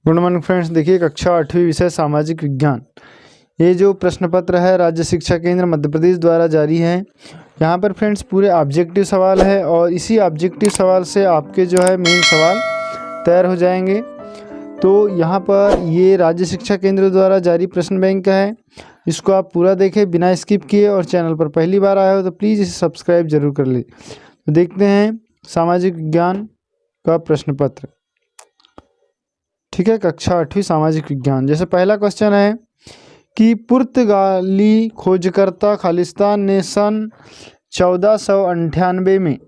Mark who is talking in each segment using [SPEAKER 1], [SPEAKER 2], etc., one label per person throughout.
[SPEAKER 1] Good morning friends. देखिए कक्षा 8वीं विषय सामाजिक विज्ञान, ये जो प्रश्न पत्र है राज्य शिक्षा केंद्र मध्य प्रदेश द्वारा जारी है। यहाँ पर फ्रेंड्स पूरे ऑब्जेक्टिव सवाल है और इसी ऑब्जेक्टिव सवाल से आपके जो है मेन सवाल तैयार हो जाएंगे। तो यहाँ पर ये राज्य शिक्षा केंद्र द्वारा जारी प्रश्न बैंक है, इसको आप पूरा देखें बिना स्किप किए, और चैनल पर पहली बार आए हो तो प्लीज़ इसे सब्सक्राइब जरूर कर ले। तो देखते हैं सामाजिक विज्ञान का प्रश्न पत्र। ठीक है, कक्षा 8वीं सामाजिक विज्ञान। जैसे पहला क्वेश्चन है कि पुर्तगाली खोजकर्ता खालिस्तान ने सन 1498 में, है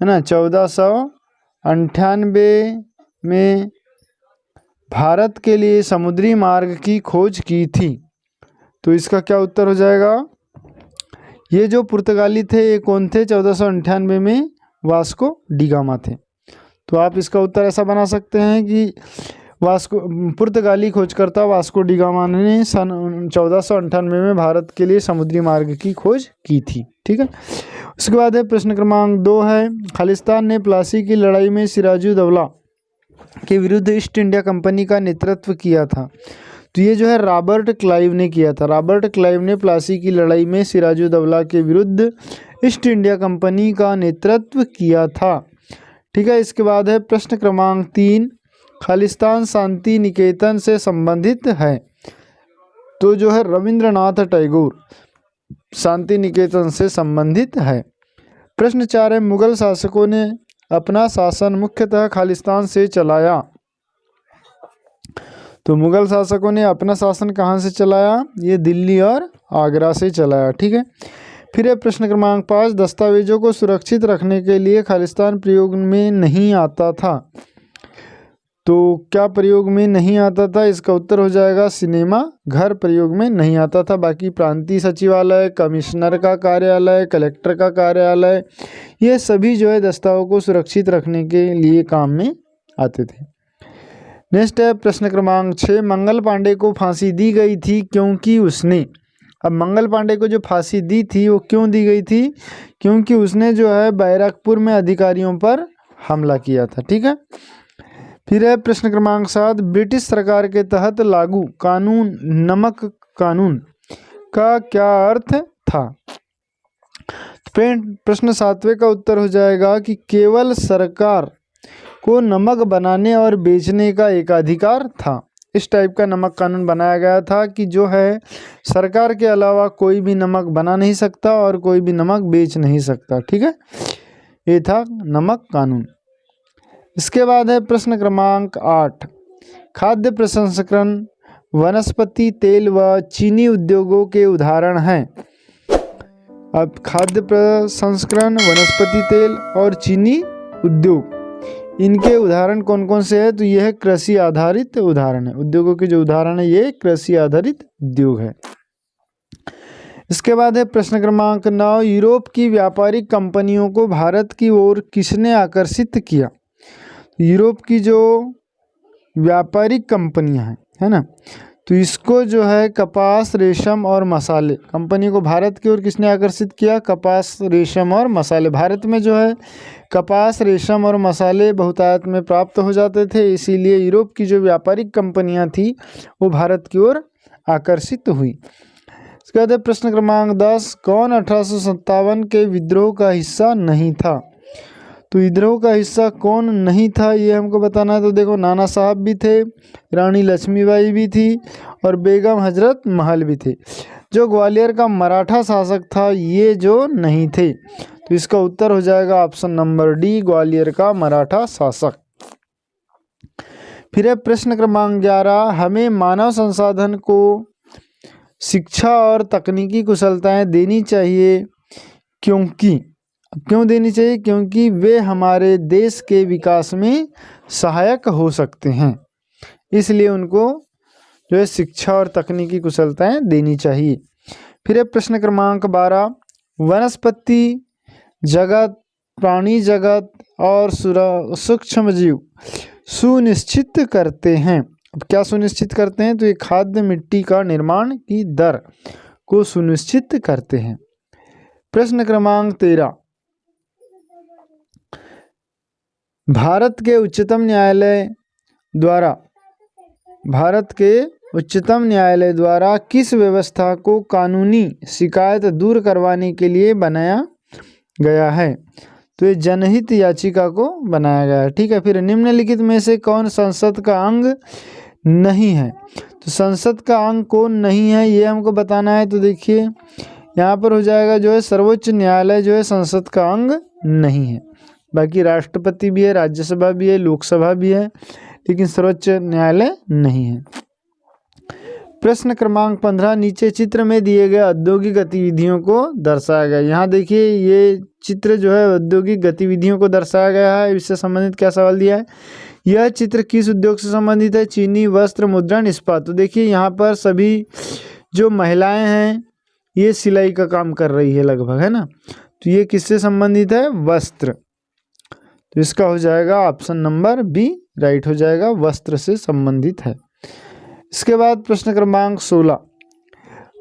[SPEAKER 1] ना, 1498 में भारत के लिए समुद्री मार्ग की खोज की थी। तो इसका क्या उत्तर हो जाएगा? ये जो पुर्तगाली थे ये कौन थे? 1498 में वास्को डी गामा थे। तो आप इसका उत्तर ऐसा बना सकते हैं कि पुर्तगाली खोजकर्ता वास्को डी गामा ने सन 1498 में भारत के लिए समुद्री मार्ग की खोज की थी। ठीक है, उसके बाद है प्रश्न क्रमांक 2 है, खालिस्तान ने प्लासी की लड़ाई में सिराजुद्दौला के विरुद्ध ईस्ट इंडिया कंपनी का नेतृत्व किया था। तो ये जो है रॉबर्ट क्लाइव ने किया था। रॉबर्ट क्लाइव ने प्लासी की लड़ाई में सिराजुद्दौला के विरुद्ध ईस्ट इंडिया कंपनी का नेतृत्व किया था। ठीक है, इसके बाद है प्रश्न क्रमांक 3, खालिस्तान शांति निकेतन से संबंधित है। तो जो है रविंद्रनाथ टैगोर शांति निकेतन से संबंधित है। प्रश्न 4 है, मुगल शासकों ने अपना शासन मुख्यतः खालिस्तान से चलाया। तो मुगल शासकों ने अपना शासन कहाँ से चलाया? ये दिल्ली और आगरा से चलाया। ठीक है, फिर है प्रश्न क्रमांक 5, दस्तावेजों को सुरक्षित रखने के लिए खालिस्तान प्रयोग में नहीं आता था। तो क्या प्रयोग में नहीं आता था? इसका उत्तर हो जाएगा सिनेमा घर प्रयोग में नहीं आता था। बाकी प्रांतीय सचिवालय, कमिश्नर का कार्यालय, कलेक्टर का कार्यालय, ये सभी जो है दस्तावेजों को सुरक्षित रखने के लिए काम में आते थे। नेक्स्ट है प्रश्न क्रमांक 6, मंगल पांडे को फांसी दी गई थी क्योंकि उसने, अब मंगल पांडे को जो फांसी दी थी वो क्यों दी गई थी? क्योंकि उसने जो है बैरकपुर में अधिकारियों पर हमला किया था। ठीक है, फिर है प्रश्न क्रमांक 7, ब्रिटिश सरकार के तहत लागू कानून नमक कानून का क्या अर्थ था? प्रश्न 7वें का उत्तर हो जाएगा कि केवल सरकार को नमक बनाने और बेचने का एकाधिकार था। इस टाइप का नमक कानून बनाया गया था कि जो है सरकार के अलावा कोई भी नमक बना नहीं सकता और कोई भी नमक बेच नहीं सकता। ठीक है, ये था नमक कानून। इसके बाद है प्रश्न क्रमांक 8, खाद्य प्रसंस्करण वनस्पति तेल व चीनी उद्योगों के उदाहरण हैं। अब खाद्य प्रसंस्करण, वनस्पति तेल और चीनी उद्योग, इनके उदाहरण कौन कौन से हैं? तो यह है कृषि आधारित उदाहरण है। उद्योगों के जो उदाहरण है ये कृषि आधारित उद्योग है। इसके बाद है प्रश्न क्रमांक 9, यूरोप की व्यापारिक कंपनियों को भारत की ओर किसने आकर्षित किया? यूरोप की जो व्यापारिक कंपनियां हैं, है ना, तो इसको जो है कपास, रेशम और मसाले कंपनी को भारत की ओर किसने आकर्षित किया? कपास, रेशम और मसाले। भारत में जो है कपास, रेशम और मसाले बहुतायत में प्राप्त हो जाते थे, इसीलिए यूरोप की जो व्यापारिक कंपनियां थी वो भारत की ओर आकर्षित हुई। इसके बाद प्रश्न क्रमांक 10, कौन 1857 के विद्रोह का हिस्सा नहीं था? तो विद्रोह का हिस्सा कौन नहीं था ये हमको बताना है। तो देखो, नाना साहब भी थे, रानी लक्ष्मीबाई भी थी और बेगम हजरत महल भी थे। जो ग्वालियर का मराठा शासक था ये जो नहीं थे। तो इसका उत्तर हो जाएगा ऑप्शन नंबर डी, ग्वालियर का मराठा शासक। फिर है प्रश्न क्रमांक 11, हमें मानव संसाधन को शिक्षा और तकनीकी कुशलताएं देनी चाहिए क्योंकि, क्यों देनी चाहिए? क्योंकि वे हमारे देश के विकास में सहायक हो सकते हैं, इसलिए उनको जो है शिक्षा और तकनीकी कुशलताएं देनी चाहिए। फिर है प्रश्न क्रमांक 12, वनस्पति जगत, प्राणी जगत और सूक्ष्म जीव सुनिश्चित करते हैं। अब क्या सुनिश्चित करते हैं? तो ये खाद्य मिट्टी का निर्माण की दर को सुनिश्चित करते हैं। प्रश्न क्रमांक 13, भारत के उच्चतम न्यायालय द्वारा भारत के उच्चतम न्यायालय द्वारा किस व्यवस्था को कानूनी शिकायत दूर करवाने के लिए बनाया गया है? तो ये जनहित याचिका को बनाया गया है। ठीक है, फिर निम्नलिखित में से कौन संसद का अंग नहीं है? तो संसद का अंग कौन नहीं है ये हमको बताना है। तो देखिए यहाँ पर हो जाएगा जो है सर्वोच्च न्यायालय जो है संसद का अंग नहीं है। बाकी राष्ट्रपति भी है, राज्यसभा भी है, लोकसभा भी है, लेकिन सर्वोच्च न्यायालय नहीं है। प्रश्न क्रमांक 15, नीचे चित्र में दिए गए औद्योगिक गतिविधियों को दर्शाया गया। यहाँ देखिए ये चित्र जो है औद्योगिक गतिविधियों को दर्शाया गया है। इससे संबंधित क्या सवाल दिया है? यह चित्र किस उद्योग से संबंधित है? चीनी, वस्त्र, मुद्रण, इस्पात। तो देखिए यहाँ पर सभी जो महिलाएं हैं ये सिलाई का काम कर रही है लगभग, है ना। तो ये किससे संबंधित है? वस्त्र। तो इसका हो जाएगा ऑप्शन नंबर बी राइट हो जाएगा, वस्त्र से संबंधित है। इसके बाद प्रश्न क्रमांक 16,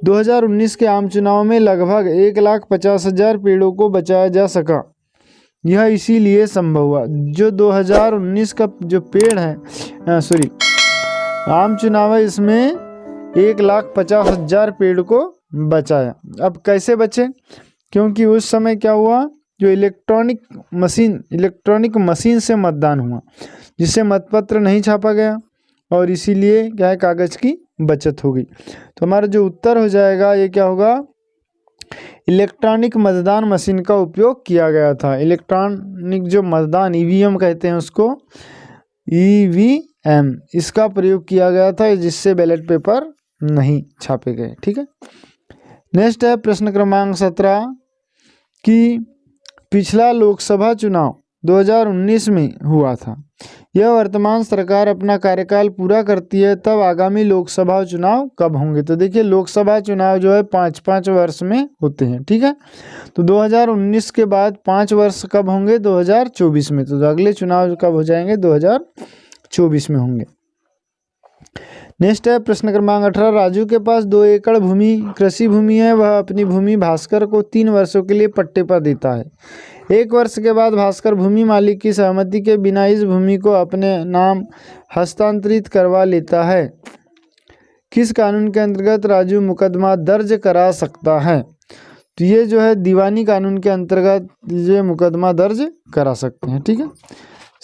[SPEAKER 1] 2019 के आम चुनाव में लगभग 1,50,000 पेड़ों को बचाया जा सका। यह इसीलिए संभव हुआ। जो 2019 का जो पेड़ है आम चुनाव है, इसमें 1,50,000 पेड़ को बचाया। अब कैसे बचे? क्योंकि उस समय क्या हुआ, जो इलेक्ट्रॉनिक मशीन से मतदान हुआ, जिससे मतपत्र नहीं छापा गया और इसीलिए क्या है, कागज की बचत हो गई। तो हमारा जो उत्तर हो जाएगा ये क्या होगा? इलेक्ट्रॉनिक मतदान मशीन का उपयोग किया गया था। इलेक्ट्रॉनिक जो मतदान ईवीएम कहते हैं उसको, ईवीएम, इसका प्रयोग किया गया था, जिससे बैलेट पेपर नहीं छापे गए। ठीक है, नेक्स्ट है प्रश्न क्रमांक 17 कि पिछला लोकसभा चुनाव 2019 में हुआ था। यह वर्तमान सरकार अपना कार्यकाल पूरा करती है, तब आगामी लोकसभा चुनाव कब होंगे? तो देखिए लोकसभा चुनाव जो है 5-5 वर्ष में होते हैं। ठीक है, तो 2019 के बाद 5 वर्ष कब होंगे? 2024 में। तो अगले चुनाव कब हो जाएंगे? 2024 में होंगे। नेक्स्ट है प्रश्न क्रमांक 18, राजू के पास 2 एकड़ भूमि कृषि भूमि है। वह अपनी भूमि भास्कर को 3 वर्षों के लिए पट्टे पर देता है। 1 वर्ष के बाद भास्कर भूमि मालिक की सहमति के बिना इस भूमि को अपने नाम हस्तांतरित करवा लेता है। किस कानून के अंतर्गत राजू मुकदमा दर्ज करा सकता है? तो ये जो है दीवानी कानून के अंतर्गत ये मुकदमा दर्ज करा सकते हैं। ठीक है,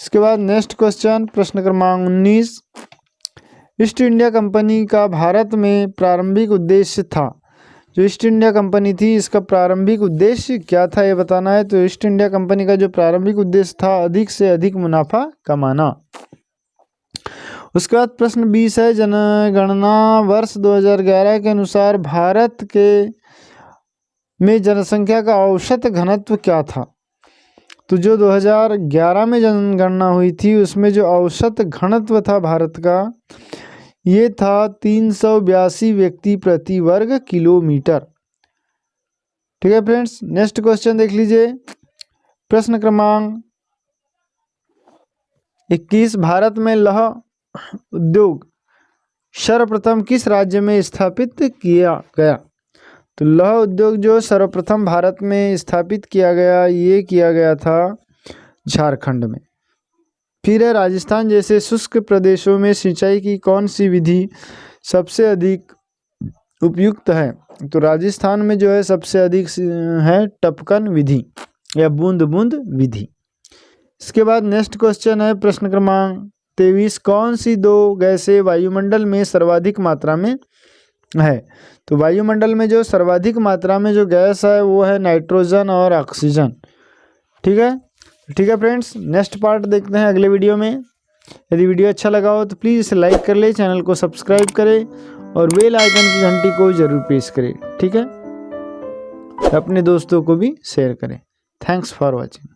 [SPEAKER 1] इसके बाद नेक्स्ट क्वेश्चन प्रश्न क्रमांक 19, ईस्ट इंडिया कंपनी का भारत में प्रारंभिक उद्देश्य था। जो ईस्ट इंडिया कंपनी थी इसका प्रारंभिक उद्देश्य क्या था ये बताना है। तो ईस्ट इंडिया कंपनी का जो प्रारंभिक उद्देश्य था अधिक से अधिक मुनाफा कमाना। उसके बाद प्रश्न 20 है, जनगणना वर्ष 2011 के अनुसार भारत में जनसंख्या का औसत घनत्व क्या था? तो जो 2011 में जनगणना हुई थी उसमें जो औसत घनत्व था भारत का ये था 382 व्यक्ति प्रति वर्ग किलोमीटर। ठीक है फ्रेंड्स, नेक्स्ट क्वेश्चन देख लीजिए प्रश्न क्रमांक 21, भारत में लौह उद्योग सर्वप्रथम किस राज्य में स्थापित किया गया? तो लौह उद्योग जो सर्वप्रथम भारत में स्थापित किया गया ये किया गया था झारखंड में। फिर है राजस्थान जैसे शुष्क प्रदेशों में सिंचाई की कौन सी विधि सबसे अधिक उपयुक्त है? तो राजस्थान में जो है सबसे अधिक है टपकन विधि या बूंद बूंद विधि। इसके बाद नेक्स्ट क्वेश्चन है प्रश्न क्रमांक 23, कौन सी 2 गैसें वायुमंडल में सर्वाधिक मात्रा में है? तो वायुमंडल में जो सर्वाधिक मात्रा में जो गैस है वो है नाइट्रोजन और ऑक्सीजन। ठीक है फ्रेंड्स, नेक्स्ट पार्ट देखते हैं अगले वीडियो में। यदि वीडियो अच्छा लगा हो तो प्लीज़ इसे लाइक कर ले, चैनल को सब्सक्राइब करें और बेल आइकन की घंटी को जरूर प्रेस करें। ठीक है, अपने दोस्तों को भी शेयर करें। Thanks for watching.